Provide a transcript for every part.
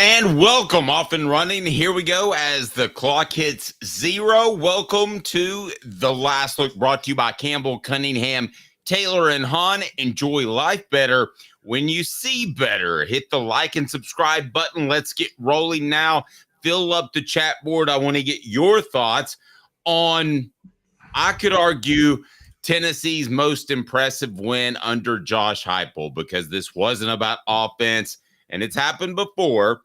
And welcome, off and running. Here we go as the clock hits 0. Welcome to The Last Look, brought to you by Campbell, Cunningham, Taylor, and Hahn. Enjoy life better when you see better. Hit the like and subscribe button. Let's get rolling now. Fill up the chat board. I want to get your thoughts on, I could argue, Tennessee's most impressive win under Josh Heupel, because this wasn't about offense. And it's happened before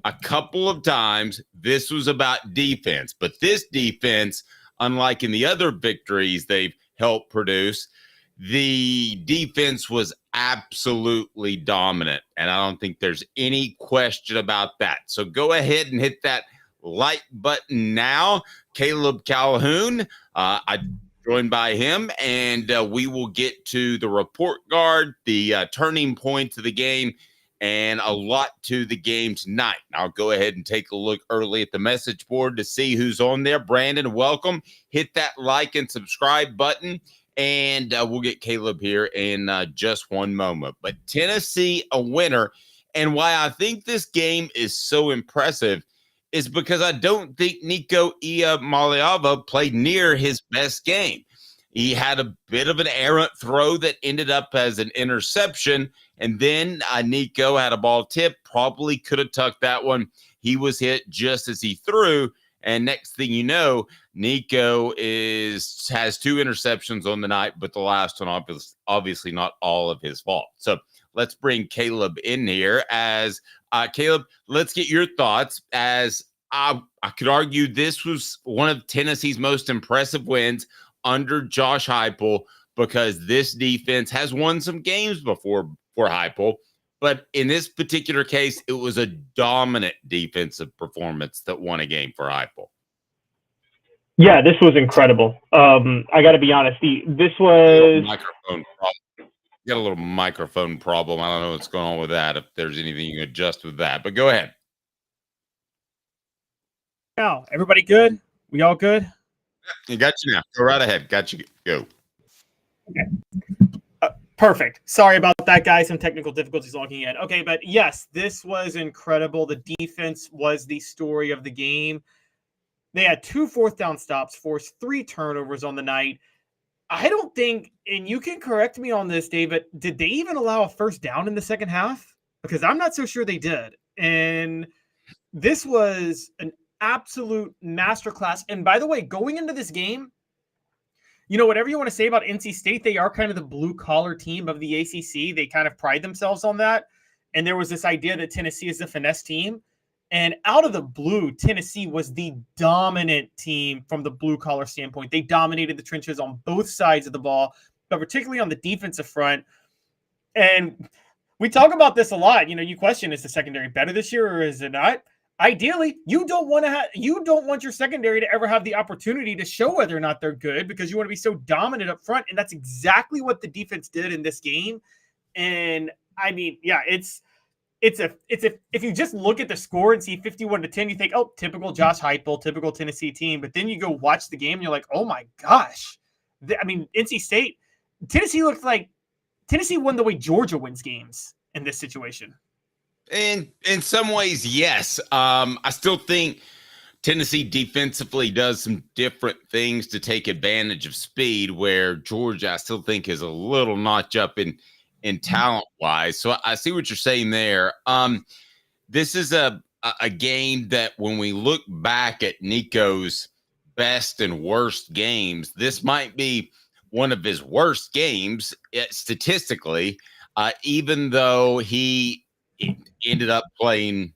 a couple of times. This was about defense. But this defense, unlike in the other victories they've helped produce, the defense was absolutely dominant. And I don't think there's any question about that. So go ahead and hit that like button now. Caleb Calhoun, I'm joined by him, and we will get to the report card, the turning points of the game, and a lot to the game tonight. I'll go ahead and take a look early at the message board to see who's on there. Brandon, welcome. Hit that like and subscribe button, and we'll get Caleb here in just one moment. But Tennessee, a winner, and why I think this game is so impressive is because I don't think Nico Iamaleava played near his best game. He had a bit of an errant throw that ended up as an interception, and then Nico had a ball tip, probably could have tucked that one. He was hit just as he threw, and next thing you know, Nico has 2 interceptions on the night, but the last one obviously not all of his fault. So let's bring Caleb in here. As Caleb, let's get your thoughts. As I could argue, this was one of Tennessee's most impressive wins under Josh Heupel, because this defense has won some games before for Heupel, but in this particular case, it was a dominant defensive performance that won a game for Heupel. Yeah, this was incredible. I got to be honest. This was microphone problem. You got a little microphone problem. I don't know what's going on with that. If there's anything you can adjust with that, but go ahead. Now, everybody good? We all good? You got you now. Go right ahead. Got you. Go. Okay. Perfect. Sorry about that, guys. Some technical difficulties logging in. Okay, but yes, this was incredible. The defense was the story of the game. They had 2 fourth down stops, forced 3 turnovers on the night. I don't think, and you can correct me on this, David, did they even allow a first down in the second half? Because I'm not so sure they did. And this was an absolute masterclass. And by the way, going into this game, you know, whatever you want to say about NC State, they are kind of the blue-collar team of the ACC. They kind of pride themselves on that. And there was this idea that Tennessee is the finesse team. And out of the blue, Tennessee was the dominant team from the blue-collar standpoint. They dominated the trenches on both sides of the ball, but particularly on the defensive front. And we talk about this a lot. You know, you question, is the secondary better this year or is it not? Ideally, you don't want your secondary to ever have the opportunity to show whether or not they're good, because you want to be so dominant up front, and that's exactly what the defense did in this game. And I mean, yeah, if you just look at the score and see 51-10, you think, oh, typical Josh Heupel, typical Tennessee team. But then you go watch the game and you're like, oh my gosh, I mean, NC State, Tennessee looked like Tennessee won the way Georgia wins games in this situation. In some ways, yes. I still think Tennessee defensively does some different things to take advantage of speed, where Georgia, I still think, is a little notch up in talent-wise. So I see what you're saying there. This is a game that, when we look back at Nico's best and worst games, this might be one of his worst games statistically, even though he ended up playing,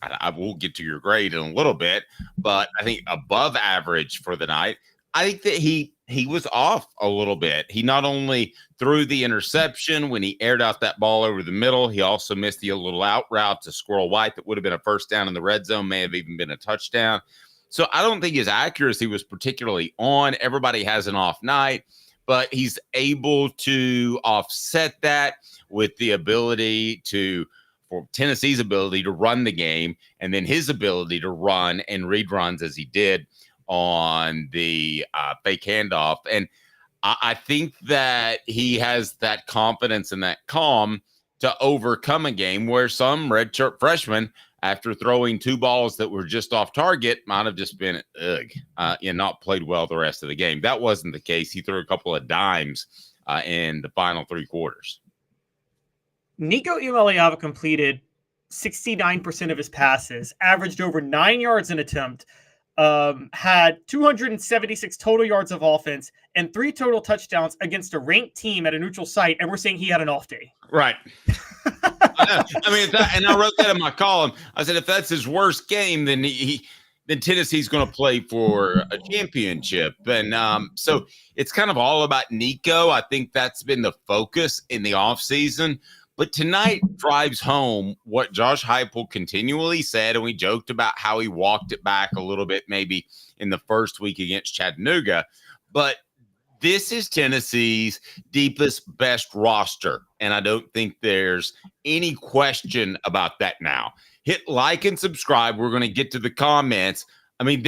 I will get to your grade in a little bit, but I think above average for the night. I think that he was off a little bit. He not only threw the interception when he aired out that ball over the middle, he also missed the little out route to Squirrel White that would have been a first down in the red zone, may have even been a touchdown. So I don't think his accuracy was particularly on. Everybody has an off night, but he's able to offset that with the ability for Tennessee's ability to run the game, and then his ability to run and read runs as he did on the fake handoff. And I think that he has that confidence and that calm to overcome a game where some redshirt freshmen after throwing 2 balls that were just off target, might have just been and not played well the rest of the game. That wasn't the case. He threw a couple of dimes in the final 3 quarters. Nico Iamaleava completed 69% of his passes, averaged over 9 yards an attempt, had 276 total yards of offense and 3 total touchdowns against a ranked team at a neutral site, and we're saying he had an off day. Right. I mean, and I wrote that in my column. I said, if that's his worst game, then then Tennessee's going to play for a championship. And so it's kind of all about Nico. I think that's been the focus in the offseason. But tonight drives home what Josh Heupel continually said, and we joked about how he walked it back a little bit maybe in the first week against Chattanooga. But this is Tennessee's deepest, best roster, and I don't think there's any question about that now. Hit like and subscribe. We're going to get to the comments. I mean,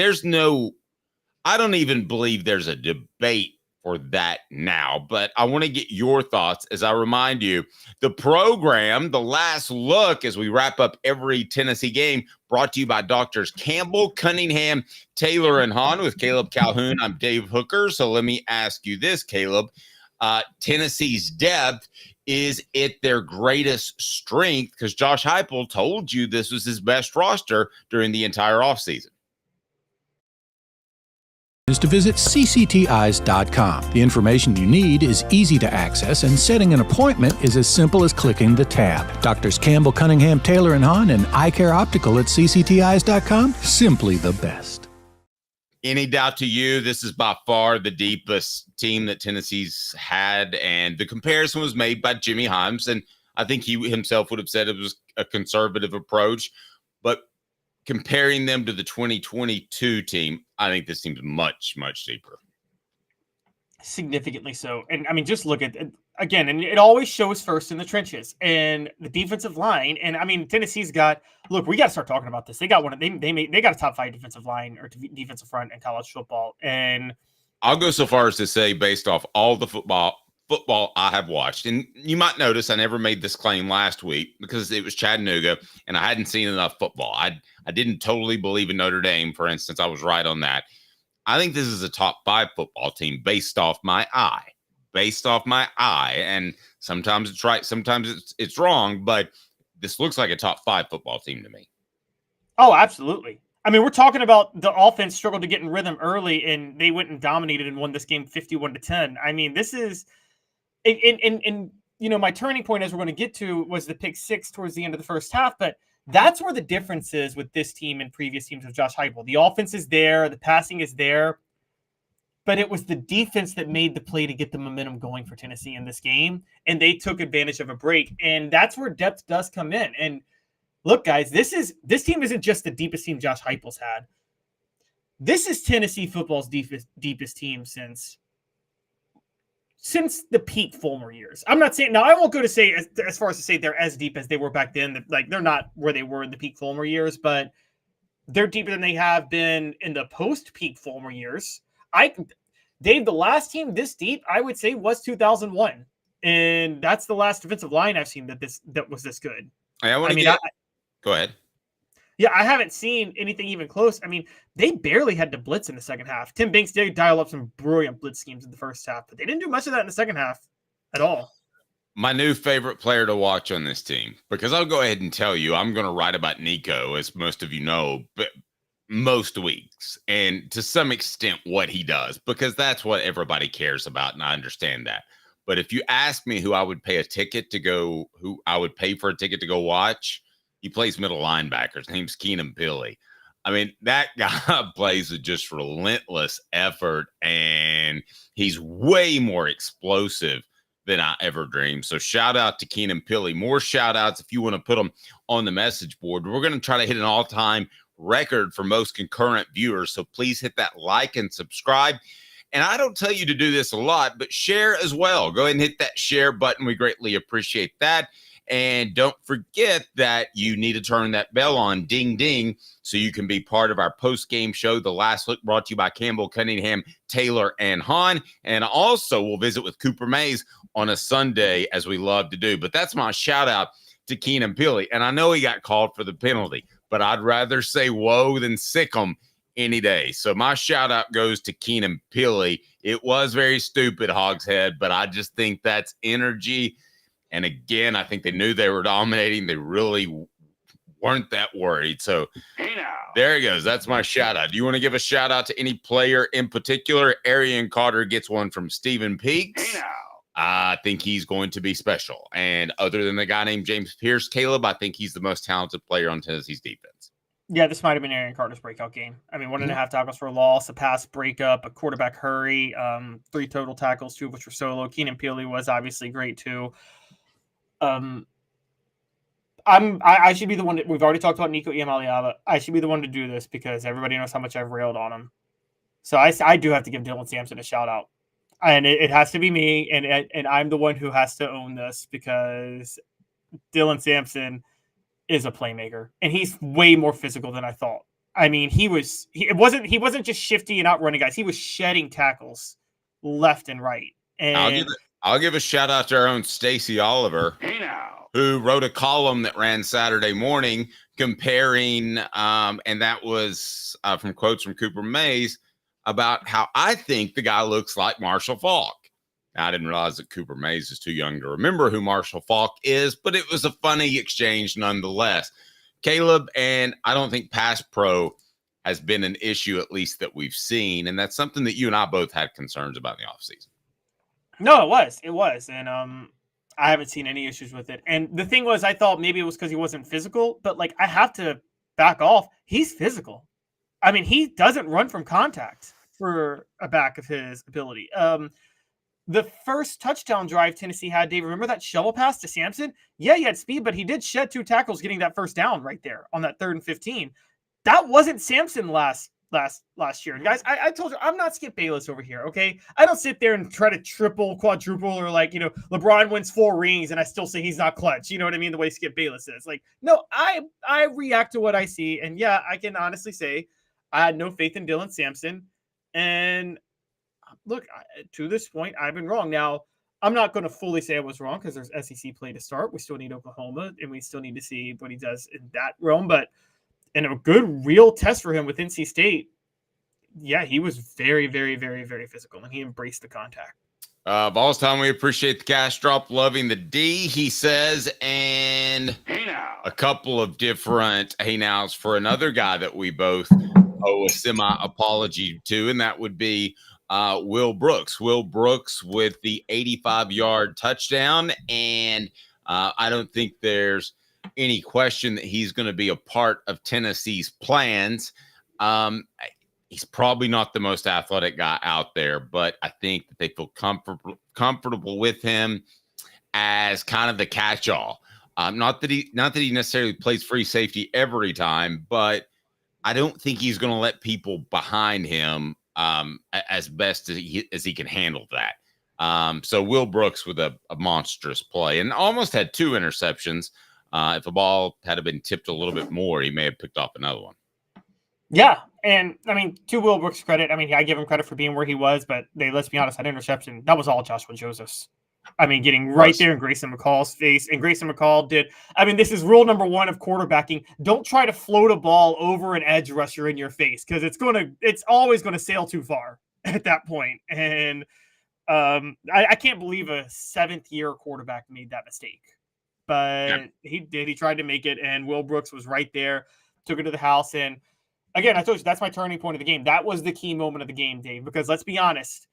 I don't even believe there's a debate for that now, but I want to get your thoughts as I remind you, the program, The Last Look, as we wrap up every Tennessee game, brought to you by Doctors Campbell, Cunningham, Taylor, and Hahn with Caleb Calhoun. I'm Dave Hooker. So let me ask you this, Caleb. Tennessee's depth, is it their greatest strength? Because Josh Heupel told you this was his best roster during the entire offseason. Is to visit cctis.com. The information you need is easy to access, and setting an appointment is as simple as clicking the tab. Doctors Campbell, Cunningham, Taylor, and Hahn, and Eye Care Optical at cctis.com. Simply the best. Any doubt to you, this is by far the deepest team that Tennessee's had, and the comparison was made by Jimmy Himes, and I think he himself would have said it was a conservative approach, but comparing them to the 2022 team, I think this team's much, much deeper. Significantly so. And I mean, just look at, again, and it always shows first in the trenches and the defensive line. And I mean, Tennessee's got, look, we got to start talking about this. They got they got a top 5 defensive line or defensive front in college football. And I'll go so far as to say, based off all the football I have watched, and you might notice I never made this claim last week because it was Chattanooga and I hadn't seen enough football. I didn't totally believe in Notre Dame, for instance. I was right on that. I think this is a top 5 football team based off my eye. And sometimes it's right, sometimes it's wrong, but this looks like a top 5 football team to me. Oh, absolutely. I mean, we're talking about the offense struggled to get in rhythm early, and they went and dominated and won this game 51-10. I mean, this is and you know, my turning point, as we're going to get to, was the pick 6 towards the end of the first half, but that's where the difference is with this team and previous teams with Josh Heupel. The offense is there, the passing is there, but it was the defense that made the play to get the momentum going for Tennessee in this game, and they took advantage of a break, and that's where depth does come in. And look, guys, this team isn't just the deepest team Josh Heupel's had. This is Tennessee football's deepest team since the peak Fulmer years. I'm not saying, now I won't go to say as far as to say they're as deep as they were back then. Like, they're not where they were in the peak Fulmer years, but they're deeper than they have been in the post-peak Fulmer years. Dave, the last team this deep, I would say, was 2001. And that's the last defensive line I've seen that was this good. Go ahead. Yeah, I haven't seen anything even close. I mean, they barely had to blitz in the second half. Tim Banks did dial up some brilliant blitz schemes in the first half, but they didn't do much of that in the second half at all. My new favorite player to watch on this team, because I'll go ahead and tell you, I'm going to write about Nico, as most of you know, but most weeks, and to some extent what he does, because that's what everybody cares about, and I understand that. But if you ask me who I would pay for a ticket to go watch, he plays middle linebacker. His name's Keenan Pili. I mean, that guy plays with just relentless effort, and he's way more explosive than I ever dreamed. So shout out to Keenan Pili. More shout outs if you want to put them on the message board. We're going to try to hit an all-time record for most concurrent viewers. So please hit that like and subscribe. And I don't tell you to do this a lot, but share as well. Go ahead and hit that share button. We greatly appreciate that. And don't forget that you need to turn that bell on, ding, ding, so you can be part of our post-game show, The Last Look, brought to you by Campbell, Cunningham, Taylor, and Hahn. And also, we'll visit with Cooper Mays on a Sunday, as we love to do. But that's my shout-out to Keenan Pili. And I know he got called for the penalty, but I'd rather say whoa than sick 'em any day. So my shout out goes to Keenan Pili. It was very stupid, Hogshead, but I just think that's energy. And again, I think they knew they were dominating. They really weren't that worried. So there he goes. That's my shout out. Do you want to give a shout out to any player in particular? Arian Carter gets one from Stephen Peaks. I think he's going to be special. And other than the guy named James Pierce, Caleb, I think he's the most talented player on Tennessee's defense. Yeah, this might have been Arian Carter's breakout game. I mean, 1.5 tackles for a loss, a pass breakup, a quarterback hurry, 3 total tackles, 2 of which were solo. Keenan Pili was obviously great too. I should be the one we've already talked about Nico Iamaleava. I should be the one to do this because everybody knows how much I've railed on him. So I do have to give Dylan Sampson a shout out. And it has to be me, and I'm the one who has to own this because Dylan Sampson is a playmaker, and he's way more physical than I thought. I mean, he wasn't just shifty and outrunning guys; he was shedding tackles left and right. And I'll give a shout out to our own Stacey Oliver, who wrote a column that ran Saturday morning comparing, and that was from quotes from Cooper Mays, about how I think the guy looks like Marshall Faulk. Now, I didn't realize that Cooper Mays is too young to remember who Marshall Faulk is, but it was a funny exchange nonetheless. Caleb, and I don't think pass pro has been an issue, at least that we've seen, and that's something that you and I both had concerns about in the offseason. No, it was. And I haven't seen any issues with it. And the thing was, I thought maybe it was because he wasn't physical, but like I have to back off. He's physical. I mean, he doesn't run from contact for a back of his ability. The first touchdown drive Tennessee had, Dave, remember that shovel pass to Sampson? Yeah, he had speed, but he did shed 2 tackles getting that first down right there on that 3rd and 15. That wasn't Sampson last year. And guys, I told you, I'm not Skip Bayless over here, okay? I don't sit there and try to triple, quadruple, or like, LeBron wins 4 rings and I still say he's not clutch. You know what I mean? The way Skip Bayless is. Like, no, I react to what I see. And yeah, I can honestly say I had no faith in Dylan Sampson. And look, to this point, I've been wrong. Now, I'm not going to fully say I was wrong because there's SEC play to start. We still need Oklahoma, and we still need to see what he does in that realm. But in a good, real test for him with NC State, yeah, he was very, very, very, very physical, and he embraced the contact. Vols time, we appreciate the cash drop, loving the D, he says, and a couple of different hey nows for another guy that we both owe a semi-apology to, and that would be Will Brooks. Will Brooks with the 85-yard touchdown, and I don't think there's any question that he's going to be a part of Tennessee's plans. He's probably not the most athletic guy out there, but I think that they feel comfortable with him as kind of the catch-all. Not that he necessarily plays free safety every time, but I don't think he's going to let people behind him as best as he can handle that. So Will Brooks with a monstrous play and almost had 2 interceptions. If the ball had been tipped a little bit more, he may have picked up another one. Yeah, and I mean, to Will Brooks' credit, I mean, I give him credit for being where he was, but let's be honest, that interception, that was all Joshua Joseph's. I mean, getting right there in Grayson McCall's face, and Grayson McCall did. I mean, this is rule number 1 of quarterbacking. Don't try to float a ball over an edge rusher in your face because it's always going to sail too far at that point. And I can't believe a 7th-year quarterback made that mistake. But yeah, he did. He tried to make it, and Will Brooks was right there, took it to the house. And again, I told you, that's my turning point of the game. That was the key moment of the game, Dave, because let's be honest,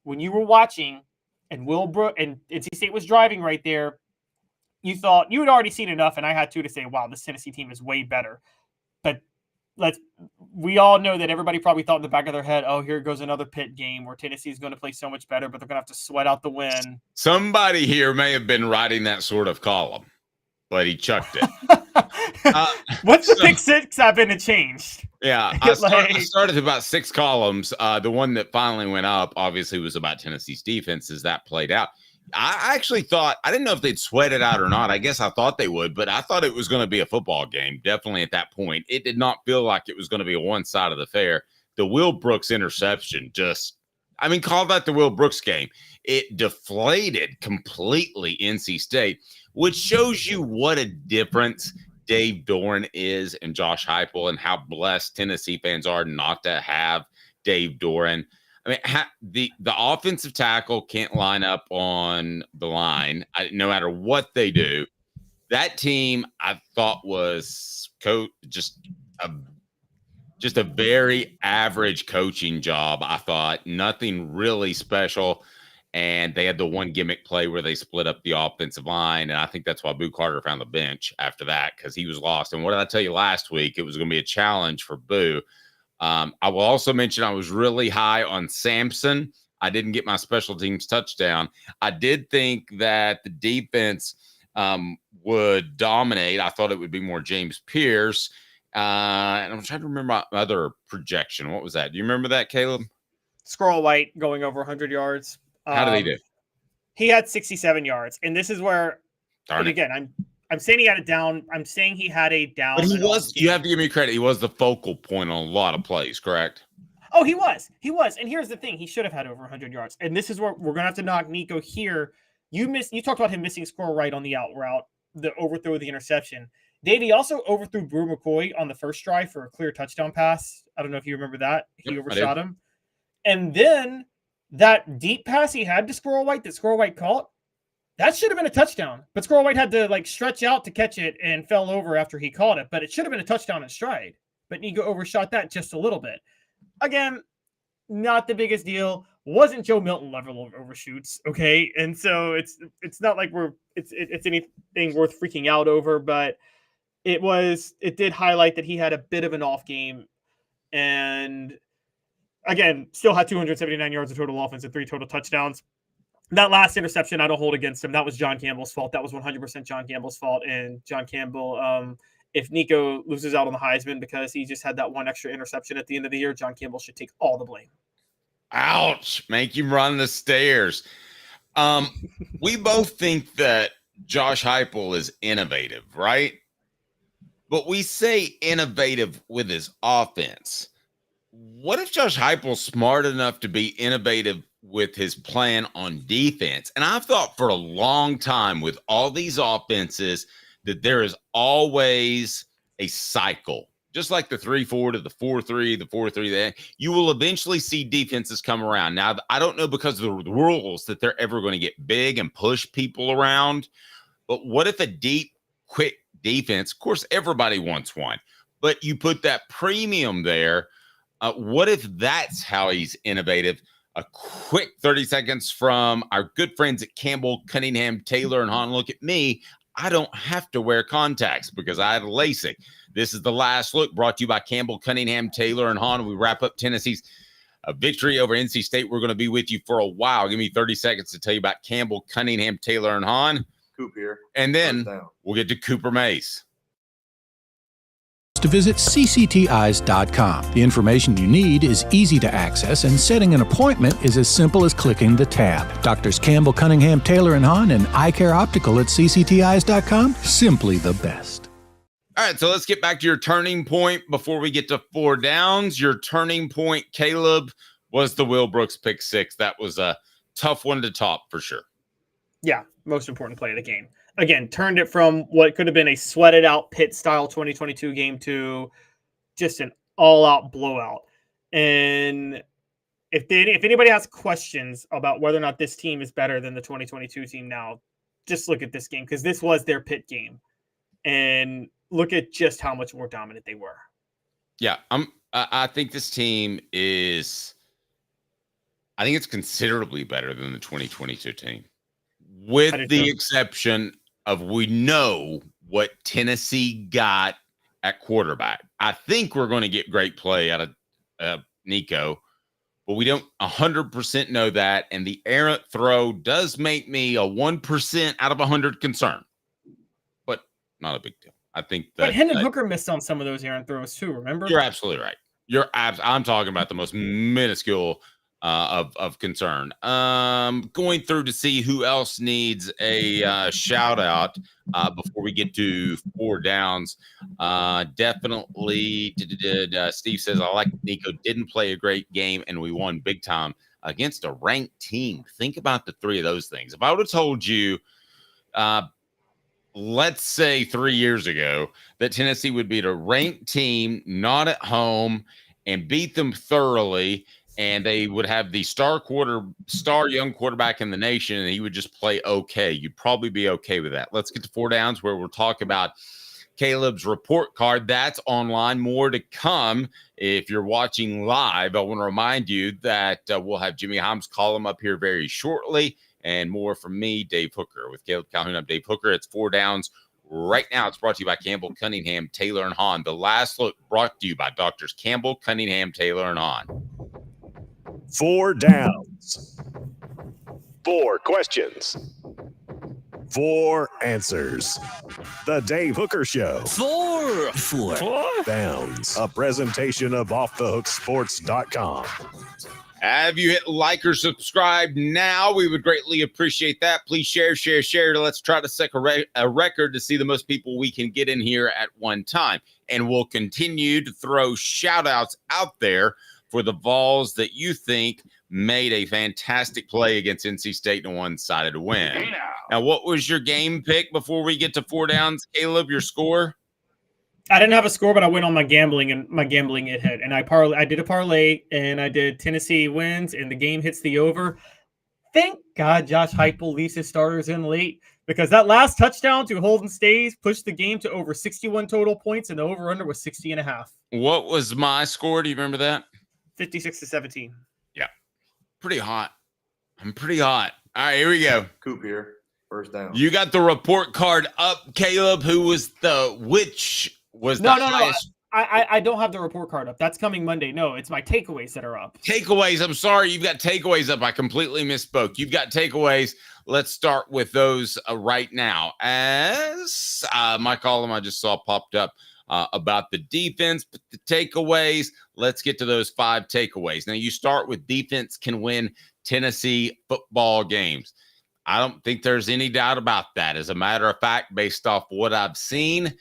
when you were watching and Will Brooks and NC State was driving right there, you thought you had already seen enough, and I had to say, wow, this Tennessee team is way better. But we all know that everybody probably thought in the back of their head, oh, here goes another Pitt game where Tennessee is going to play so much better, but they're going to have to sweat out the win. Somebody here may have been writing that sort of column, but he chucked it. What's the pick six happen to change? Yeah, I started about 6 columns. The one that finally went up, obviously, was about Tennessee's defense as that played out. I actually thought, I didn't know if they'd sweat it out or not. I guess I thought they would, but I thought it was going to be a football game, definitely at that point. It did not feel like it was going to be a one side of the fair. The Will Brooks interception call that the Will Brooks game. It deflated completely NC State, which shows you what a difference Dave Doran is and Josh Heupel and how blessed Tennessee fans are not to have Dave Doran. I mean, the offensive tackle can't line up on the line no matter what they do. That team, I thought, was just a very average coaching job. I thought nothing really special. And they had the one gimmick play where they split up the offensive line. And I think that's why Boo Carter found the bench after that, because he was lost. And what did I tell you last week? It was going to be a challenge for Boo. I will also mention I was really high on Sampson. I didn't get my special teams touchdown. I did think that the defense would dominate. I thought it would be more James Pierce. And I'm trying to remember my other projection. What was that? Do you remember that, Caleb? Squirrel White going over 100 yards. How did he do? He had 67 yards. And this is where, and again, I'm saying he had it down. I'm saying he had a down. But he was, you have to give me credit. He was the focal point on a lot of plays, correct? Oh, he was. And here's the thing. He should have had over 100 yards. And this is where we're going to have to knock Nico here. You talked about him missing Squirrel Right on the out route, the overthrow of the interception. Dave, he also overthrew Brew McCoy on the first drive for a clear touchdown pass. I don't know if you remember that. He overshot him. And then that deep pass he had to Squirrel White that Squirrel White caught, that should have been a touchdown. But Squirrel White had to stretch out to catch it and fell over after he caught it. But it should have been a touchdown in stride. But Nico overshot that just a little bit. Again, not the biggest deal. Wasn't Joe Milton level of overshoots, okay? And so it's not like it's anything worth freaking out over, but it did highlight that he had a bit of an off game, and again, still had 279 yards of total offense and 3 total touchdowns. That last interception, I don't hold against him. That was John Campbell's fault. That was 100% John Campbell's fault. And John Campbell, if Nico loses out on the Heisman because he just had that one extra interception at the end of the year, John Campbell should take all the blame. Ouch. Make him run the stairs. We both think that Josh Heupel is innovative, right? But we say innovative with his offense. What if Josh Heupel's smart enough to be innovative with his plan on defense? And I've thought for a long time with all these offenses that there is always a cycle. Just like the 3-4 to the 4-3, the 4-3, you will eventually see defenses come around. Now, I don't know because of the rules that they're ever going to get big and push people around. But what if a deep, quick defense, of course, everybody wants one, but you put that premium there. What if that's how he's innovative? A quick 30 seconds from our good friends at Campbell, Cunningham, Taylor, and Hahn. Look at me. I don't have to wear contacts because I have LASIK. This is the last look brought to you by Campbell, Cunningham, Taylor, and Hahn. We wrap up Tennessee's victory over NC State. We're going to be with you for a while. Give me 30 seconds to tell you about Campbell, Cunningham, Taylor, and Hahn. Coop here. And then we'll get to Cooper Mace. To visit cctis.com. The information you need is easy to access, and setting an appointment is as simple as clicking the tab. Doctors Campbell, Cunningham, Taylor, and Hahn, and Eye Care Optical at cctis.com. Simply the best. All right, so let's get back to your turning point before we get to 4 downs. Your turning point, Caleb, was the Will Brooks pick 6. That was a tough one to top for sure. Yeah, most important play of the game. Again, turned it from what could have been a sweated out Pitt style 2022 game to just an all out blowout. And if anybody has questions about whether or not this team is better than the 2022 team now, just look at this game, because this was their Pitt game. And look at just how much more dominant they were. Yeah, I think this team is, I think it's considerably better than the 2022 team. With the exception of, we know what Tennessee got at quarterback. I think we're going to get great play out of Nico, but we don't 100% know that. And the errant throw does make me a 1% out of 100 concern, but not a big deal. I think that. But Hendon Hooker missed on some of those errant throws too. Remember? You're absolutely right. I'm talking about the most minuscule of concern. Going through to see who else needs a shout out before we get to 4 downs. Definitely, Steve says, I like Nico didn't play a great game and we won big time against a ranked team. Think about the 3 of those things. If I would have told you let's say 3 years ago, that Tennessee would beat a ranked team, not at home, and beat them thoroughly, and they would have the star young quarterback in the nation, and he would just play okay. You'd probably be okay with that. Let's get to 4 downs, where we'll talk about Caleb's report card. That's online. More to come. If you're watching live, I want to remind you that we'll have Jimmy Hamm's column up here very shortly, and more from me, Dave Hooker. With Caleb Calhoun, I'm Dave Hooker. It's 4 downs right now. It's brought to you by Campbell, Cunningham, Taylor, and Hahn. The Last Look brought to you by Doctors Campbell, Cunningham, Taylor, and Hahn. 4 downs. 4 questions. 4 answers. The Dave Hooker Show. 4 downs. A presentation of OffTheHookSports.com. Have you hit like or subscribe now? We would greatly appreciate that. Please share. Let's try to set a record to see the most people we can get in here at one time. And we'll continue to throw shout outs out there for the Vols that you think made a fantastic play against NC State and a one-sided win. Now, what was your game pick before we get to 4 downs, Caleb, your score? I didn't have a score, but I went on my gambling, and my gambling it hit. And I did a parlay, and I did Tennessee wins, and the game hits the over. Thank God Josh Heupel leaves his starters in late, because that last touchdown to Holden Stays pushed the game to over 61 total points, and the over-under was 60.5. What was my score? Do you remember that? 56-17. Yeah. Pretty hot. I'm pretty hot. All right, here we go. Coop here. First down. You got the report card up, Caleb. Which was the highest? I don't have the report card up. That's coming Monday. No, it's my takeaways that are up. Takeaways. I'm sorry. You've got takeaways up. I completely misspoke. You've got takeaways. Let's start with those right now. As my column I just saw popped up about the defense, but the takeaways, let's get to those 5 takeaways. Now, you start with defense can win Tennessee football games. I don't think there's any doubt about that. As a matter of fact, based off what I've seen,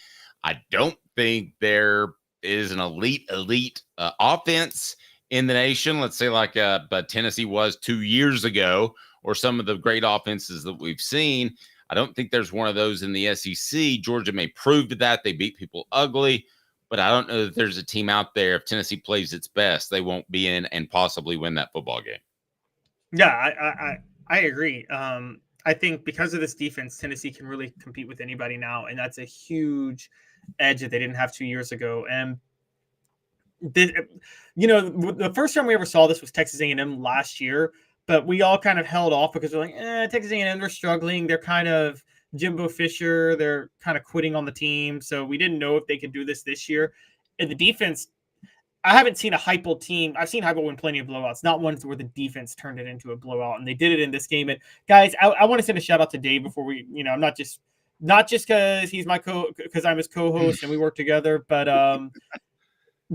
I don't think there is an elite offense in the nation. Let's say like Tennessee was 2 years ago, or some of the great offenses that we've seen. I don't think there's one of those in the SEC. Georgia may prove to that. They beat people ugly, but I don't know that there's a team out there. If Tennessee plays its best, they won't be in and possibly win that football game. Yeah, I agree. I think because of this defense, Tennessee can really compete with anybody now, and that's a huge edge that they didn't have 2 years ago. And the first time we ever saw this was Texas A&M last year, but we all kind of held off because we're like, Texas A&M, they're struggling. They're kind of Jimbo Fisher. They're kind of quitting on the team, so we didn't know if they could do this year. And the defense, I haven't seen a Heupel team. I've seen Heupel win plenty of blowouts, not ones where the defense turned it into a blowout, and they did it in this game. And guys, I want to send a shout out to Dave before we, I'm not just because he's because I'm his co-host and we work together, but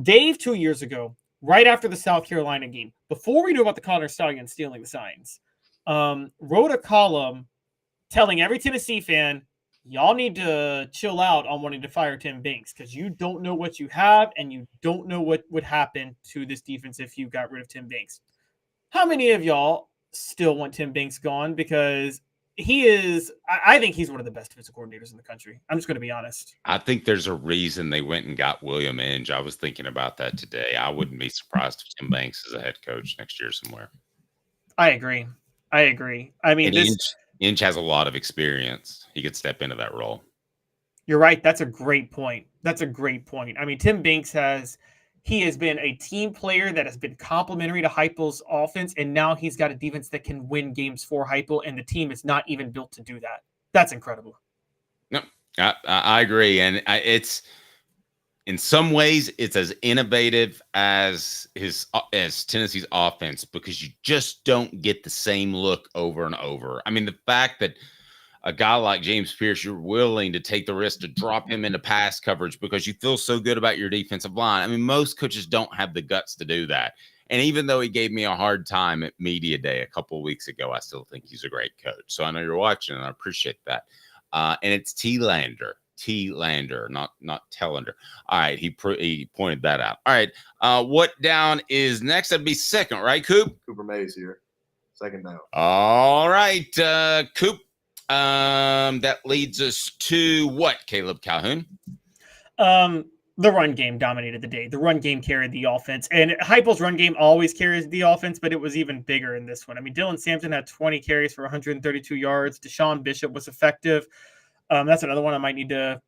Dave 2 years ago, right after the South Carolina game, before we knew about the Connor Stallion stealing the signs, wrote a column telling every Tennessee fan, y'all need to chill out on wanting to fire Tim Banks because you don't know what you have and you don't know what would happen to this defense if you got rid of Tim Banks. How many of y'all still want Tim Banks gone? Because I think he's one of the best defensive coordinators in the country. I'm just going to be honest. I think there's a reason they went and got William Inge. I was thinking about that today. I wouldn't be surprised if Tim Banks is a head coach next year somewhere. I agree. I mean, Inge has a lot of experience. He could step into that role. You're right. That's a great point. I mean, Tim Banks has been a team player that has been complementary to Heupel's offense, and now he's got a defense that can win games for Heupel, and the team is not even built to do that. That's incredible. No, I agree, and it's in some ways it's as innovative as Tennessee's offense because you just don't get the same look over and over. I mean, the fact that a guy like James Pierce, you're willing to take the risk to drop him into pass coverage because you feel so good about your defensive line. I mean, most coaches don't have the guts to do that. And even though he gave me a hard time at Media Day a couple of weeks ago, I still think he's a great coach. So I know you're watching, and I appreciate that. And it's T-Lander, not Tellender. All right, he pointed that out. All right, what down is next? That'd be second, right, Coop? Cooper Mays here. Second down. All right, Coop. That leads us to what, Caleb Calhoun? The run game dominated the day. The run game carried the offense. And Heupel's run game always carries the offense, but it was even bigger in this one. I mean, Dylan Sampson had 20 carries for 132 yards. Deshaun Bishop was effective. That's another one I might need to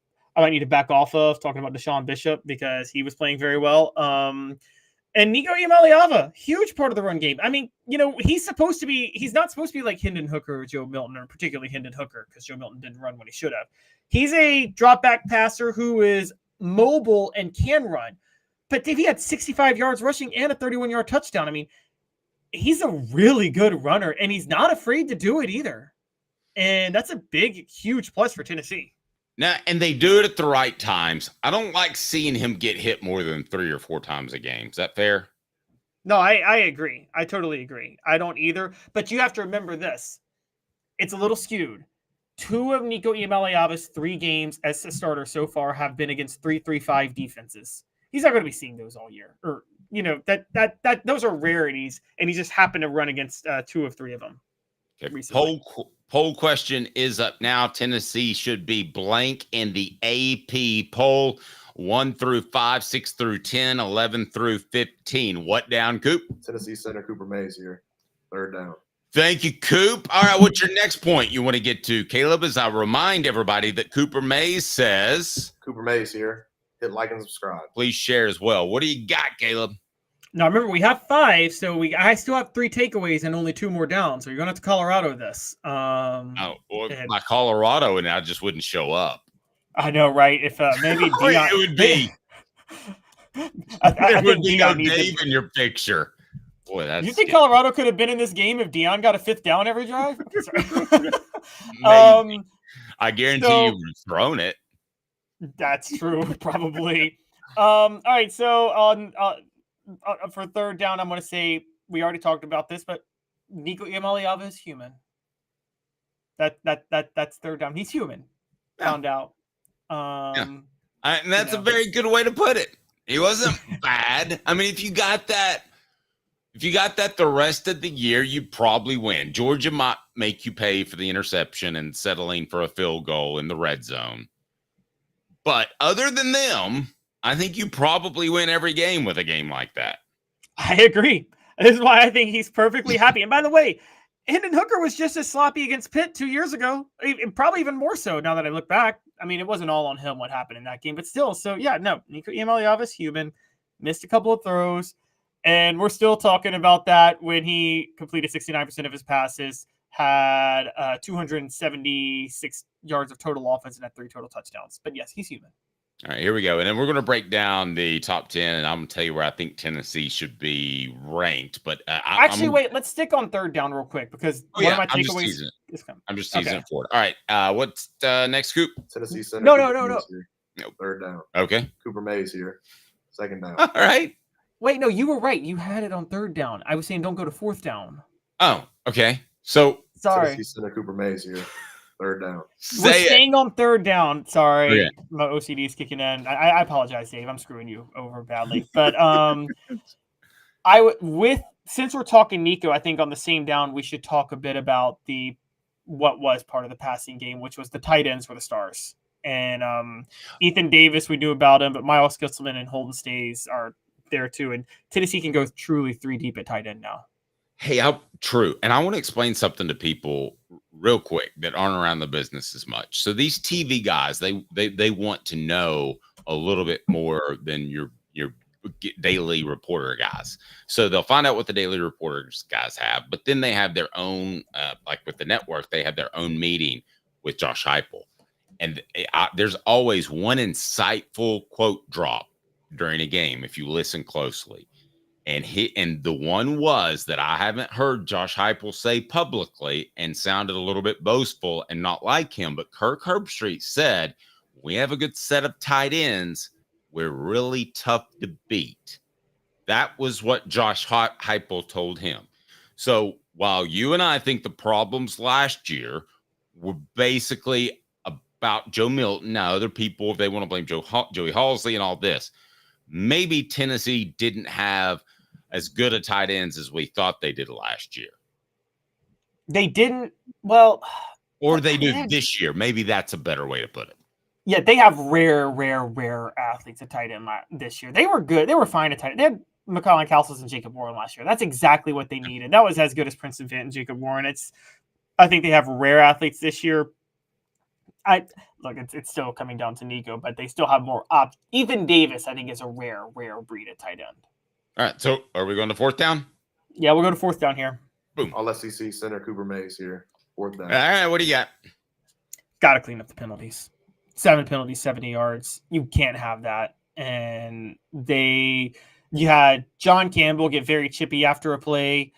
back off of, talking about Deshaun Bishop, because he was playing very well. And Nico Iamaleava, huge part of the run game. I mean, he's not supposed to be like Hendon Hooker or Joe Milton, or particularly Hendon Hooker, because Joe Milton didn't run when he should have. He's a drop back passer who is mobile and can run. But if he had 65 yards rushing and a 31-yard touchdown, I mean, he's a really good runner, and he's not afraid to do it either. And that's a big, huge plus for Tennessee. Now, and they do it at the right times. I don't like seeing him get hit more than 3 or 4 times a game. Is that fair? No, I agree. I totally agree. I don't either. But you have to remember this. It's a little skewed. 2 of Nico Iamaleava's 3 games as a starter so far have been against 3-3-5 defenses. He's not going to be seeing those all year. Or, that those are rarities, and he just happened to run against 2 of 3 of them. Okay. Poll question is up now. Tennessee should be blank in the AP poll. 1 through 5, 6 through 10, 11 through 15. What down, Coop? Tennessee center Cooper Mays here. 3rd down. Thank you, Coop. All right, what's your next point you want to get to, Caleb? As I remind everybody that Cooper Mays says... Cooper Mays here. Hit like and subscribe. Please share as well. What do you got, Caleb? Now, remember, we have 5, so I still have 3 takeaways and only 2 more down, so you're going to have to Colorado this. My Colorado, and I just wouldn't show up. I know, right? If maybe Dion... It would be... I would think be Dion Dave in your picture. Boy, that's... You think Colorado could have been in this game if Dion got a 5th down every drive? I guarantee you would have thrown it. That's true, probably. All right, so on... for 3rd down, I'm going to say we already talked about this, but Nico Iamaleava is human. That's 3rd down. He's human. Found out. And that's a very good way to put it. He wasn't bad. I mean, if you got that the rest of the year, you probably win. Georgia might make you pay for the interception and settling for a field goal in the red zone. But other than them, I think you probably win every game with a game like that. I agree. This is why I think he's perfectly happy. And by the way, Hendon Hooker was just as sloppy against Pitt 2 years ago. Probably even more so now that I look back. I mean, it wasn't all on him what happened in that game, but still. So, yeah, no, Nico Iamaleava is human. Missed a couple of throws. And we're still talking about that when he completed 69% of his passes, had 276 yards of total offense, and had 3 total touchdowns. But, yes, he's human. All right, here we go. And then we're going to break down the top 10, and I'm going to tell you where I think Tennessee should be ranked. But wait, let's stick on 3rd down real quick, because one of my takeaways is coming. I'm just teasing it forward. All right, what's next, Scoop? Tennessee center. No. Nope. 3rd down. Okay. Cooper Mays here. 2nd down. All right. Wait, no, you were right. You had it on 3rd down. I was saying don't go to 4th down. Oh, okay. So sorry. Tennessee center Cooper Mays here. 3rd down. We're staying on 3rd down. Sorry. Okay. My OCD is kicking in. I apologize, Dave. I'm screwing you over badly. But since we're talking Nico, I think on the same down, we should talk a bit about what was part of the passing game, which was the tight ends for the Stars. And Ethan Davis, we knew about him, but Miles Gisselman and Holden Stays are there too. And Tennessee can go truly 3 deep at tight end now. Hey, true. And I want to explain something to people real quick that aren't around the business as much. So these TV guys, they want to know a little bit more than your daily reporter guys. So they'll find out what the daily reporters guys have, but then they have their own, like with the network, they have their own meeting with Josh Heupel. And there's always one insightful quote drop during a game if you listen closely. And the one was that I haven't heard Josh Heupel say publicly and sounded a little bit boastful and not like him. But Kirk Herbstreit said, we have a good set of tight ends. We're really tough to beat. That was what Josh Heupel told him. So while you and I think the problems last year were basically about Joe Milton, now other people, if they want to blame Joey Halzle and all this, maybe Tennessee didn't have as good a tight ends as we thought they did last year. They didn't. Well, Or they do this year. Maybe that's a better way to put it. Yeah, they have rare athletes at tight end this year. They were good. They were fine at tight end. They had McCall and Castles and Jacob Warren last year. That's exactly what they needed. That was as good as Princeton Fant and Jacob Warren. I think they have rare athletes this year. It's still coming down to Nico, but they still have more Even Davis, I think, is a rare breed at tight end. All right, so are we going to fourth down? Yeah, we'll go to fourth down here. Boom. All SEC center Cooper Mays here. Fourth down. All right, what do you got? Got to clean up the penalties. 7 penalties, 70 yards. You can't have that. And you had John Campbell get very chippy after a play.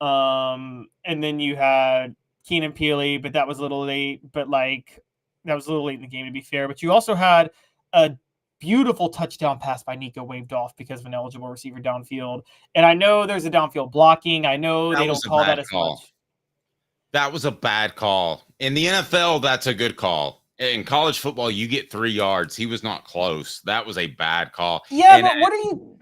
And then you had Keenan Peely, but that was a little late. But that was a little late in the game, to be fair. But you also had a beautiful touchdown pass by Nico waved off because of an eligible receiver downfield. And I know there's a downfield blocking. I know they don't call that as much. That was a bad call. In the NFL, that's a good call. In college football, you get 3 yards. He was not close. That was a bad call. Yeah, but what are you?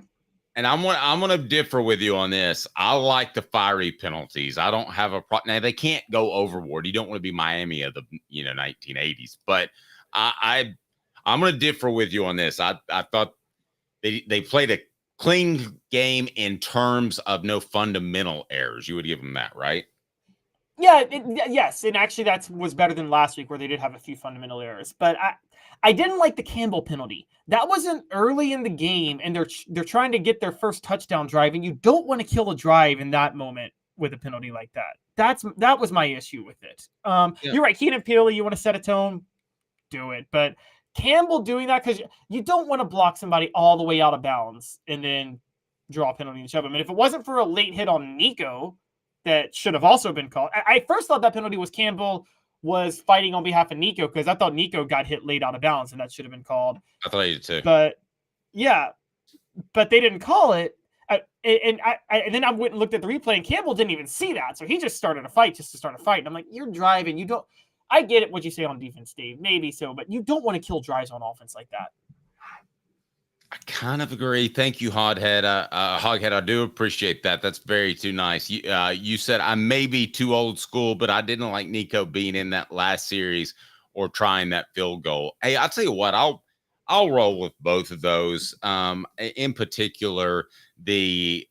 And I'm gonna differ with you on this. I like the fiery penalties. I don't have a problem. Now they can't go overboard. You don't want to be Miami of the 1980s. But I'm gonna differ with you on this. I thought they played a clean game in terms of no fundamental errors. You would give them that, right? Yeah, yes, and actually that was better than last week where they did have a few fundamental errors. But I didn't like the Campbell penalty. That wasn't early in the game, and they're trying to get their first touchdown drive, and you don't want to kill a drive in that moment with a penalty like that. That was my issue with it. You're right, Keenan Peely, you want to set a tone, do it. But Campbell doing that, because you don't want to block somebody all the way out of bounds and then draw a penalty and shove him. And if it wasn't for a late hit on Nico, that should have also been called. I first thought that penalty was Campbell was fighting on behalf of Nico because I thought Nico got hit late out of bounds and that should have been called. I thought you did too. But they didn't call it. And then I went and looked at the replay and Campbell didn't even see that. So he just started a fight just to start a fight. And I'm like, you're driving. You don't. I get it what you say on defense, Dave. Maybe so, but you don't want to kill drives on offense like that. I kind of agree. Thank you, Hoghead. I do appreciate that. That's very too nice. You said I may be too old school, but I didn't like Nico being in that last series or trying that field goal. Hey, I'll tell you what, I'll roll with both of those. In particular, the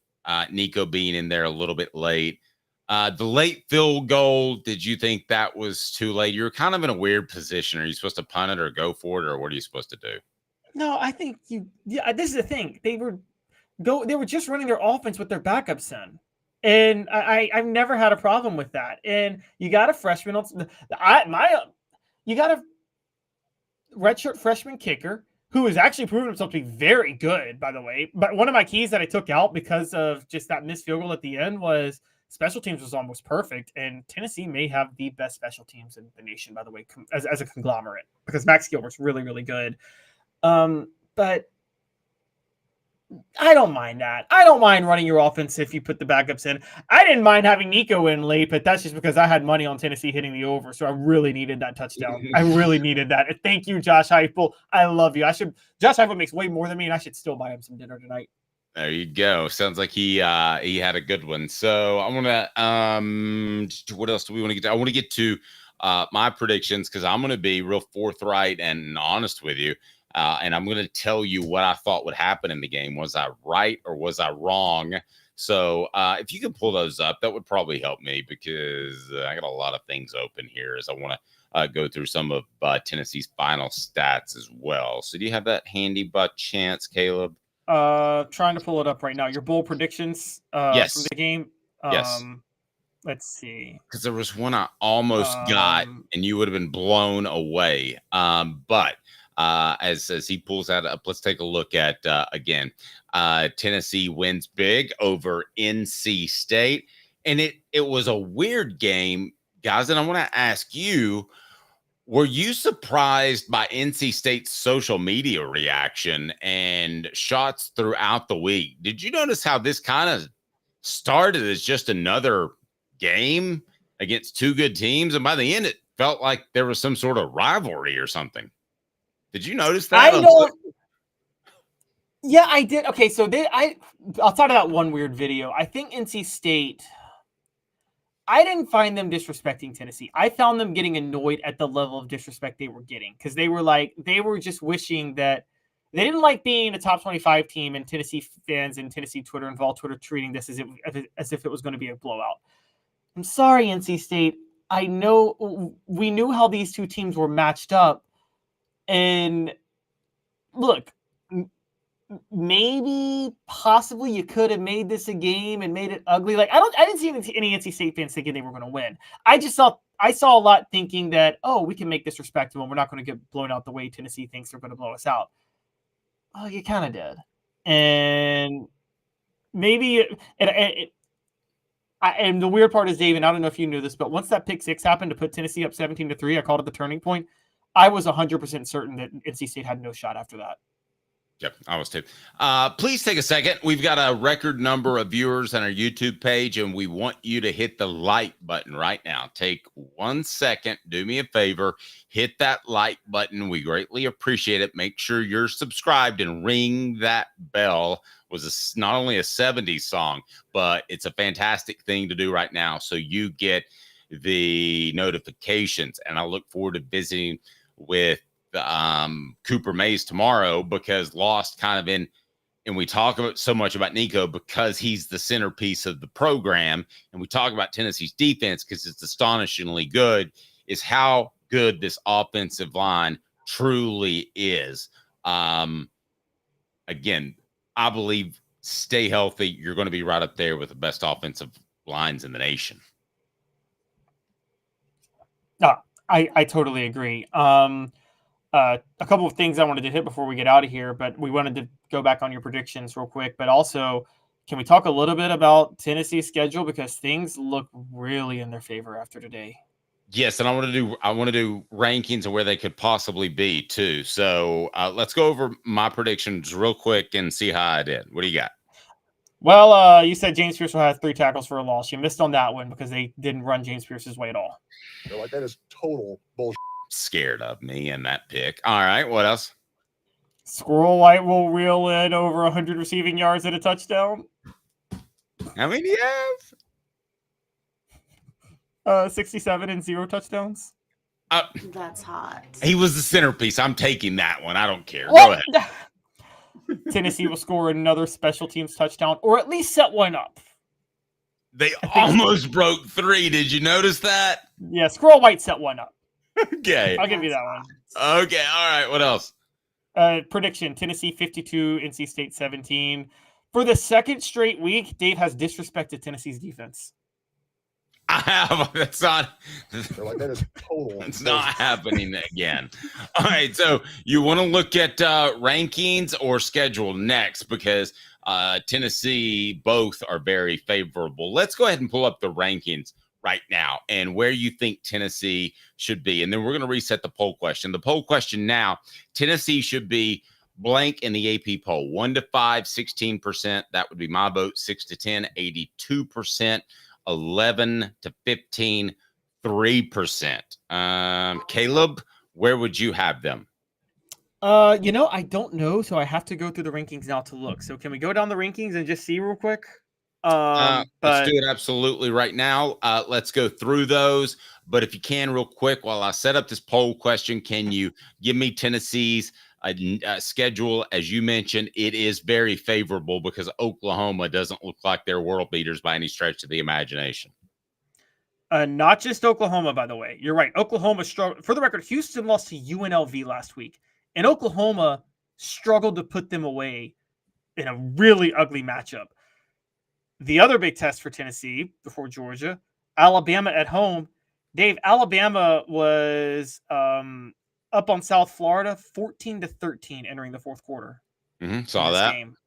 Nico being in there a little bit late. The late field goal, did you think that was too late? You're kind of in a weird position. Are you supposed to punt it or go for it, or what are you supposed to do? No, I think this is the thing. They were just running their offense with their backups in. And I've never had a problem with that. And you got a freshman you got a redshirt freshman kicker who has actually proven himself to be very good, by the way. But one of my keys that I took out because of just that missed field goal at the end was special teams was almost perfect. And Tennessee may have the best special teams in the nation, by the way, as a conglomerate, because Max Gilbert's really, really good. But I don't mind that. I don't mind running your offense if you put the backups in. I didn't mind having Nico in late, but that's just because I had money on Tennessee hitting the over. So I really needed that touchdown. I really needed that. And thank you, Josh Heupel. I love you. Josh Heupel makes way more than me, and I should still buy him some dinner tonight. There you go. Sounds like he had a good one. So I want to what else do we want to get to? I want to get to my predictions because I'm going to be real forthright and honest with you. And I'm going to tell you what I thought would happen in the game. Was I right or was I wrong? So if you could pull those up, that would probably help me because I got a lot of things open here as I want to go through some of Tennessee's final stats as well. So do you have that handy by chance, Caleb? Trying to pull it up right now. Your bowl predictions yes. from the game. Yes. Let's see. Because there was one I almost got and you would have been blown away. But as he pulls that up, let's take a look at again. Tennessee wins big over NC State, and it was a weird game, guys. And I want to ask you: were you surprised by NC State's social media reaction and shots throughout the week? Did you notice how this kind of started as just another game against two good teams, and by the end, it felt like there was some sort of rivalry or something? Did you notice that? Yeah, I did. Okay, so outside of that one weird video, I think NC State, I didn't find them disrespecting Tennessee. I found them getting annoyed at the level of disrespect they were getting because they were just wishing that they didn't like being a top 25 team, and Tennessee fans and Tennessee Twitter and Vol Twitter treating this as if it was going to be a blowout. I'm sorry, NC State. I know we knew how these two teams were matched up, and look, maybe possibly you could have made this a game and made it ugly. Like I didn't see any NC State fans thinking they were going to win. I saw a lot thinking that, oh, we can make this respectable. We're not going to get blown out the way Tennessee thinks they're going to blow us out. Oh, you kind of did. And maybe and the weird part is, Dave, and I don't know if you knew this, but once that pick six happened to put Tennessee up 17-3, I called it the turning point. I was 100% certain that NC State had no shot after that. Yep, I was too. Please take a second. We've got a record number of viewers on our YouTube page, and we want you to hit the like button right now. Take 1 second. Do me a favor. Hit that like button. We greatly appreciate it. Make sure you're subscribed and ring that bell. Was not only a 70s song, but it's a fantastic thing to do right now, so you get the notifications. And I look forward to visiting with Cooper Mays tomorrow, because lost kind of in, and we talk about so much about Nico because he's the centerpiece of the program, and we talk about Tennessee's defense because it's astonishingly good, is how good this offensive line truly is. Again, I believe stay healthy, you're going to be right up there with the best offensive lines in the nation. No, I totally agree. A couple of things I wanted to hit before we get out of here, but we wanted to go back on your predictions real quick. But also, can we talk a little bit about Tennessee's schedule, because things look really in their favor after today? Yes, and I want to do rankings of where they could possibly be too. So let's go over my predictions real quick and see how I did. What do you got? Well, you said James Pierce will have 3 tackles for a loss. You missed on that one because they didn't run James Pierce's way at all. They're like, that is total bullshit. Scared of me in that pick. All right, what else? Squirrel White will reel in over 100 receiving yards at a touchdown. How many do you have? 67 and 0 touchdowns. That's hot. He was the centerpiece. I'm taking that one. I don't care. Go ahead. Tennessee will score another special teams touchdown, or at least set one up. They almost broke 3. Did you notice that? Yeah, Squirrel White set one up. Okay. I'll give you that one. Okay. All right. What else? Prediction: Tennessee 52, NC State 17. For the second straight week, Dave has disrespected Tennessee's defense. I have. That's not. They're like, that is total. It's not happening again. All right. So you want to look at rankings or schedule next, because Tennessee both are very favorable. Let's go ahead and pull up the rankings right now and where you think Tennessee should be. And then we're going to reset the poll question. The poll question now: Tennessee should be blank in the AP poll. 1 to 5, 16%. That would be my vote. 6 to 10, 82%. 11 to 15, 3%. Caleb, where would you have them? I don't know, so I have to go through the rankings now to look. So can we go down the rankings and just see real quick? Let's do it absolutely right now. Let's go through those. But if you can, real quick, while I set up this poll question, can you give me Tennessee's schedule? As you mentioned, it is very favorable because Oklahoma doesn't look like they're world beaters by any stretch of the imagination. Not just Oklahoma, by the way. You're right. Oklahoma struggled. For the record, Houston lost to UNLV last week, and Oklahoma struggled to put them away in a really ugly matchup. The other big test for Tennessee before Georgia, Alabama at home. Dave, Alabama was up on South Florida, 14-13 entering the fourth quarter. Saw that. Game.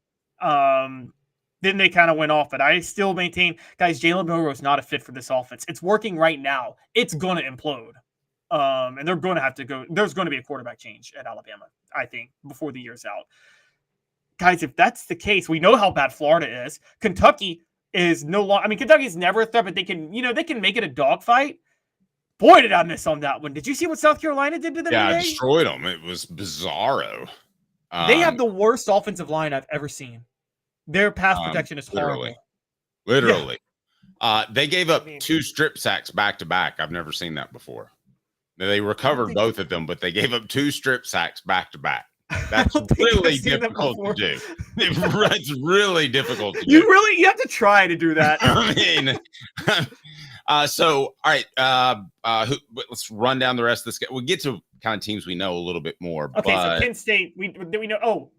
Then they kind of went off, but I still maintain, guys, Jalen Milroe is not a fit for this offense. It's working right now. It's going to implode. And they're going to have to go. There's going to be a quarterback change at Alabama, I think, before the year's out. Guys, if that's the case, we know how bad Florida is. Kentucky is no longer, I mean, Kentucky's never a threat, but they can make it a dogfight. Boy, did I miss on that one. Did you see what South Carolina did to them today? Destroyed them. It was bizarro. They have the worst offensive line I've ever seen. Their pass protection is horrible. Literally. They gave up 2 strip sacks back to back. I've never seen that before. They recovered both of them, but they gave up 2 strip sacks back to back. That's really difficult to do. It's really difficult to do. You have to try to do that. I mean, so all right. Let's run down the rest of this. We'll get to kind of teams we know a little bit more. Okay, so Penn State, we know.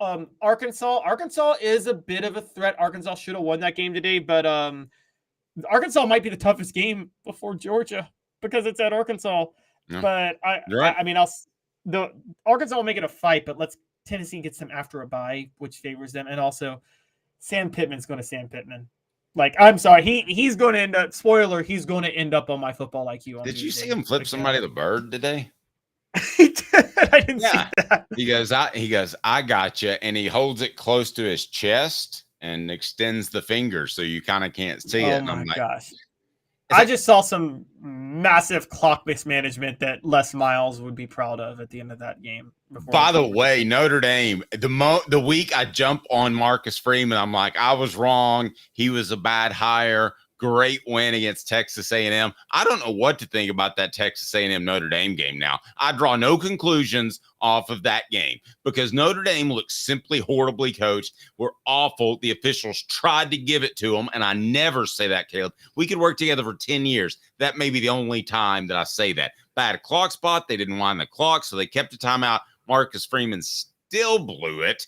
Arkansas. Arkansas is a bit of a threat. Arkansas should have won that game today, but Arkansas might be the toughest game before Georgia because it's at Arkansas. Yeah. But the Arkansas will make it a fight, but Tennessee gets them after a bye, which favors them, and also Sam Pittman's going to Sam Pittman. Like, I'm sorry, he's going to end up. Spoiler, he's going to end up on my football IQ. Did you see him flip somebody the bird today? He did. I didn't see that. He goes, I got you, and he holds it close to his chest and extends the finger so you kind of can't see it. Oh my gosh. I just saw some massive clock mismanagement that Les Miles would be proud of at the end of that game. By the way, Notre Dame, the week I jump on Marcus Freeman, I'm like, I was wrong. He was a bad hire. Great win against Texas A&M. I don't know what to think about that Texas A&M Notre Dame game now. I draw no conclusions off of that game because Notre Dame looks simply horribly coached. We're awful. The officials tried to give it to them, and I never say that, Caleb. We could work together for 10 years. That may be the only time that I say that. Bad clock spot. They didn't wind the clock, so they kept a timeout. Marcus Freeman still blew it.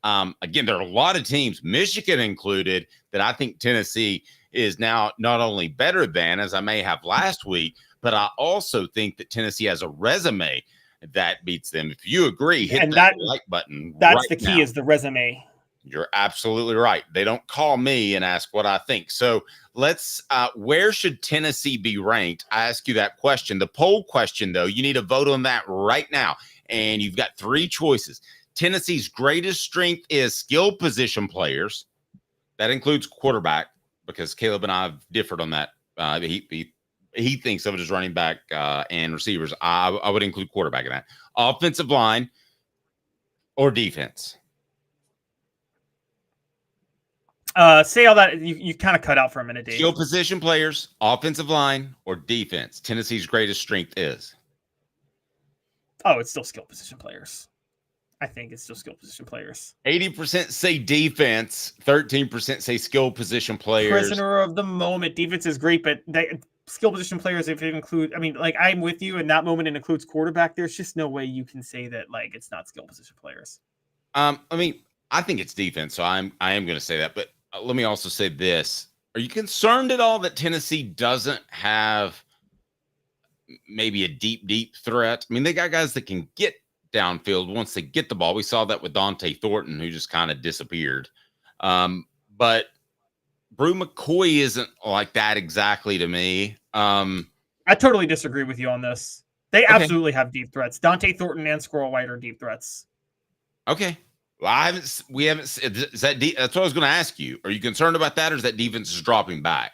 Again, there are a lot of teams, Michigan included, that I think Tennessee is now not only better than, as I may have last week, but I also think that Tennessee has a resume that beats them. If you agree, hit that like button. That's right the key now. Is the resume. You're absolutely right. They don't call me and ask what I think. So let's, where should Tennessee be ranked? I ask you that question. The poll question, though, you need to vote on that right now. And you've got 3 choices. Tennessee's greatest strength is skill position players. That includes quarterback, because Caleb and I have differed on that. He thinks of it as running back and receivers. I would include quarterback in that. Offensive line or defense. Say all that. You kind of cut out for a minute, Dave. Skill position players, offensive line, or defense. Tennessee's greatest strength is. Oh, it's still skill position players. I think it's still skill position players. 80% say defense, 13% say skill position players. Prisoner of the moment. Defense is great, but skill position players, if it includes, I'm with you in that moment, it includes quarterback. There's just no way you can say that it's not skill position players. I think it's defense, so I am going to say that. But let me also say this: are you concerned at all that Tennessee doesn't have maybe a deep threat? They got guys that can get downfield once they get the ball. We saw that with Dante Thornton, who just kind of disappeared. But Brew McCoy isn't like that exactly to me. I totally disagree with you on this. They absolutely have deep threats. Dante Thornton and Squirrel White are deep threats. Okay. Well, we haven't. Is that that's what I was going to ask you. Are you concerned about that, or is that defense is dropping back?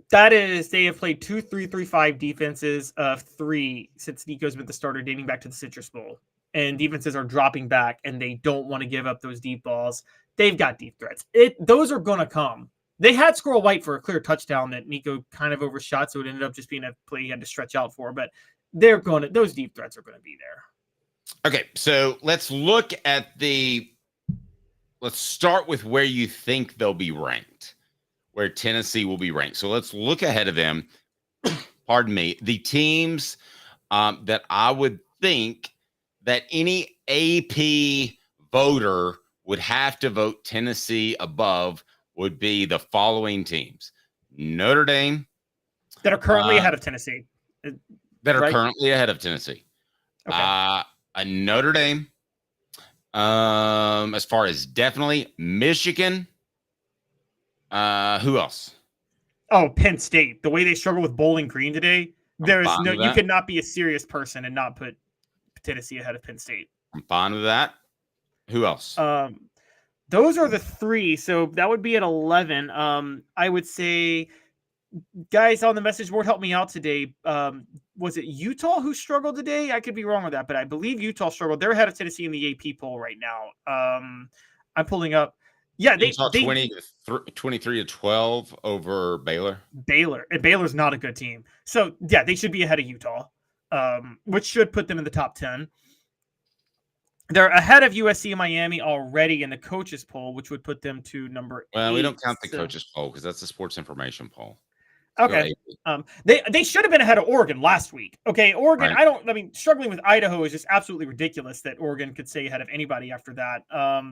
That is, they have played 2-3-3-5 defenses of 3 since Nico's been the starter, dating back to the Citrus Bowl. And defenses are dropping back, and they don't want to give up those deep balls. They've got deep threats. Those are going to come. They had Squirrel White for a clear touchdown that Nico kind of overshot, so it ended up just being a play he had to stretch out for. But those deep threats are going to be there. Okay, so let's look at let's start with where you think they'll be ranked, where Tennessee will be ranked. So let's look ahead of them. Pardon me. The teams that I would think that any AP voter would have to vote Tennessee above would be the following teams: Notre Dame, that are currently ahead of Tennessee. Currently ahead of Tennessee. Okay. Notre Dame. As far as definitely Michigan. Who else? Oh, Penn State. The way they struggle with Bowling Green today, you could not be a serious person and not put Tennessee ahead of Penn State. I'm fine with that. Who else? Those are the 3. So that would be at 11. I would say, guys on the message board, help me out today. Was it Utah who struggled today? I could be wrong with that, but I believe Utah struggled. They're ahead of Tennessee in the AP poll right now. I'm pulling up. Yeah, Utah 23-12 over Baylor. Baylor, and Baylor's not a good team. So yeah, they should be ahead of Utah, which should put them in the top 10. They're ahead of USC and Miami already in the coaches poll, which would put them to number 8. Well, we don't count the coaches poll because that's the sports information poll. Okay. They should have been ahead of Oregon last week. Okay, Oregon, Right. I mean, struggling with Idaho is just absolutely ridiculous that Oregon could stay ahead of anybody after that.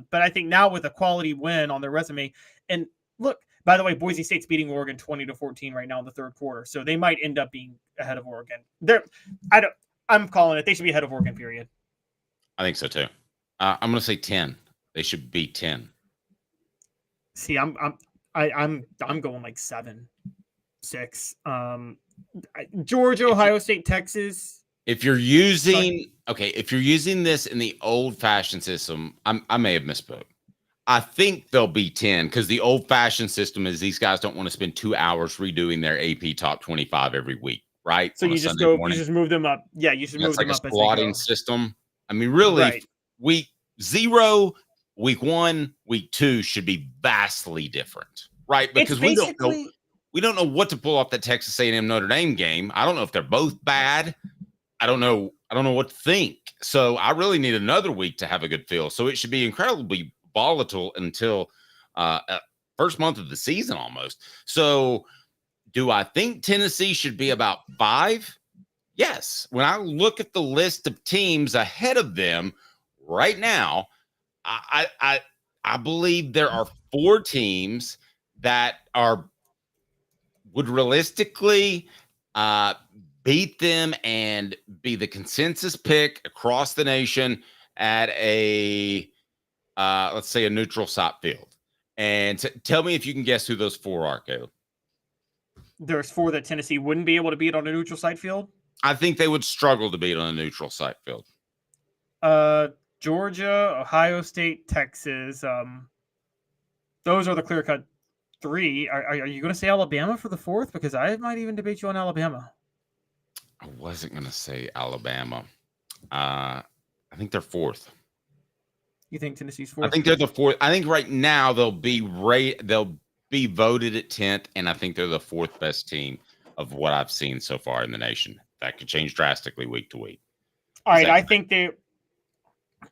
But I think now with a quality win on their resume, and look, by the way, Boise State's beating Oregon 20-14 right now in the third quarter. So they might end up being ahead of Oregon. I'm calling it. They should be ahead of Oregon, period. I think so too. I'm going to say 10. They should be 10. See, I'm going like 7, 6. Georgia, Ohio State, Texas. If you're using this in the old-fashioned system, I may have misspoke. I think they'll be 10 because the old-fashioned system is these guys don't want to spend 2 hours redoing their AP top 25 every week, right? So you just you just move them up. Yeah, you should move them up as slotting system. I mean, really, week 0, week 1, week 2 should be vastly different, right? Because we don't know what to pull off that Texas A&M Notre Dame game. I don't know if they're both bad. I don't know what to think. So I really need another week to have a good feel. So it should be incredibly volatile until first month of the season almost. So do I think Tennessee should be about 5? Yes. When I look at the list of teams ahead of them right now, I believe there are 4 teams that would realistically beat them and be the consensus pick across the nation at a let's say a neutral site field. And tell me if you can guess who those 4 are, Caleb. There's 4 that Tennessee wouldn't be able to beat on a neutral site field. I think they would struggle to beat on a neutral site field. Georgia, Ohio State, Texas. Those are the clear-cut 3. Are you going to say Alabama for the 4th? Because I might even debate you on Alabama. I wasn't going to say Alabama. I think they're 4th. You think Tennessee's 4th? I think they're the 4th. I think right now they'll be voted at 10th, and I think they're the 4th best team of what I've seen so far in the nation. That could change drastically week to week. All right, I think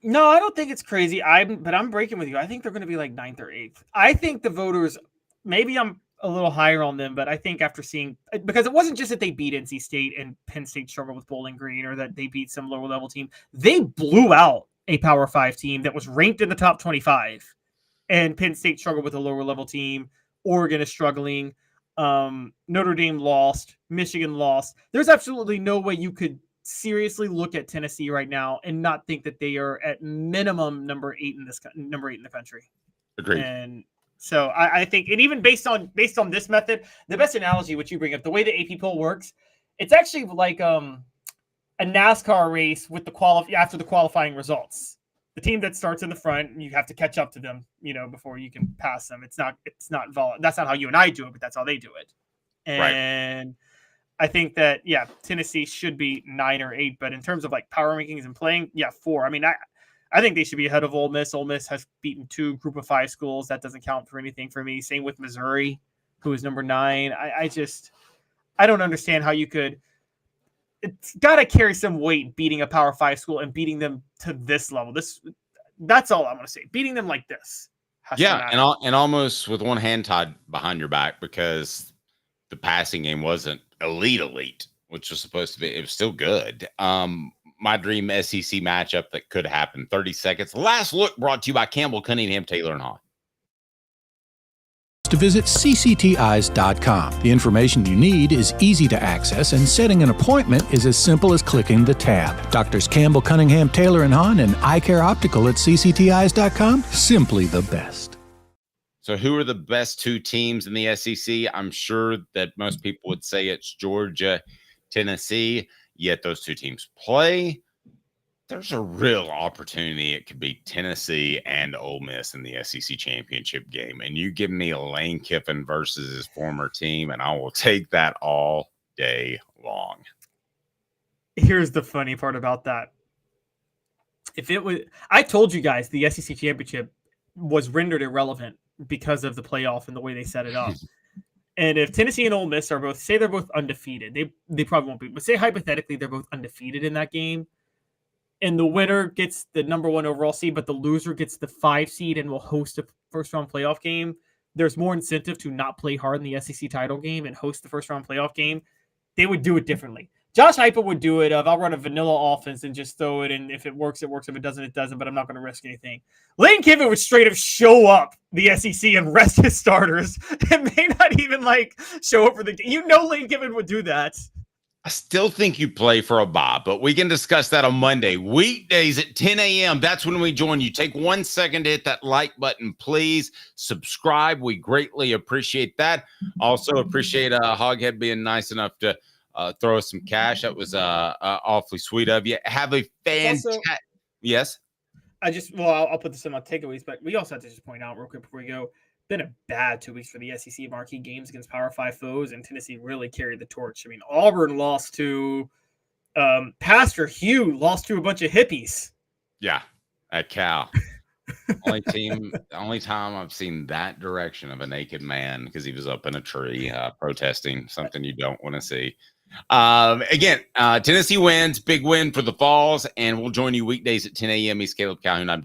No, I don't think it's crazy. But I'm breaking with you. I think they're going to be like 9th or 8th. I think the voters, maybe I'm a little higher on them, but I think after seeing, because it wasn't just that they beat NC State and Penn State struggled with Bowling Green or that they beat some lower level team. They blew out a Power 5 team that was ranked in the top 25, and Penn State struggled with a lower level team. Oregon is struggling. Notre Dame lost. Michigan lost. There's absolutely no way you could seriously look at Tennessee right now and not think that they are at minimum number 8 in the country. Agreed. And so I think, and even based on this method, the best analogy which you bring up, the way the AP poll works, it's actually like a NASCAR race with after the qualifying results. The team that starts in the front, you have to catch up to them, before you can pass them. That's not how you and I do it, but that's how they do it. And right. I think that, Tennessee should be 9 or 8, but in terms of like power rankings and playing, 4. I mean, I think they should be ahead of Ole Miss. Ole Miss has beaten 2 Group of 5 schools. That doesn't count for anything for me. Same with Missouri, who is number 9. I don't understand how you could. It's got to carry some weight beating a Power 5 school and beating them to this level. That's all I'm going to say. Beating them like this. And almost with one hand tied behind your back because the passing game wasn't elite, which was supposed to be. It was still good. My dream SEC matchup that could happen. 30 seconds. Last look brought to you by Campbell, Cunningham, Taylor, and Hahn. To visit cctis.com. The information you need is easy to access, and setting an appointment is as simple as clicking the tab. Doctors Campbell, Cunningham, Taylor, and Hahn, and Eye Care Optical at cctis.com. Simply the best. So who are the best 2 teams in the SEC? I'm sure that most people would say it's Georgia, Tennessee, yet those 2 teams play. There's a real opportunity. It could be Tennessee and Ole Miss in the SEC championship game. And you give me Lane Kiffin versus his former team, and I will take that all day long. Here's the funny part about that. I told you guys the SEC championship was rendered irrelevant because of the playoff and the way they set it up. And if Tennessee and Ole Miss are both, say they're both undefeated, they probably won't be, but say hypothetically they're both undefeated in that game, and the winner gets the #1 overall seed, but the loser gets the 5 seed and will host a first-round playoff game, there's more incentive to not play hard in the SEC title game and host the first-round playoff game. They would do it differently. Josh Heupel would do it of, I'll run a vanilla offense and just throw it, and if it works, it works. If it doesn't, it doesn't, but I'm not going to risk anything. Lane Kiffin would straight up show up the SEC and rest his starters and may not even, show up for the game. Lane Kiffin would do that. I still think you play for a bye, but we can discuss that on Monday. Weekdays at 10 a.m. That's when we join you. Take 1 second to hit that like button, please. Subscribe. We greatly appreciate that. Also appreciate Hoghead being nice enough to throw us some cash. That was awfully sweet of you. Have a fantastic. Yes. I'll put this in my takeaways, but we also have to just point out real quick before we go, been a bad 2 weeks for the SEC marquee games against Power 5 foes, and Tennessee really carried the torch. I mean, Auburn lost to Pastor Hugh, lost to a bunch of hippies. Yeah, at Cal. Only time I've seen that direction of a naked man, because he was up in a tree protesting something you don't want to see. Again, Tennessee wins, big win for the Vols, and we'll join you weekdays at 10 a.m. He's Caleb Calhoun. I'm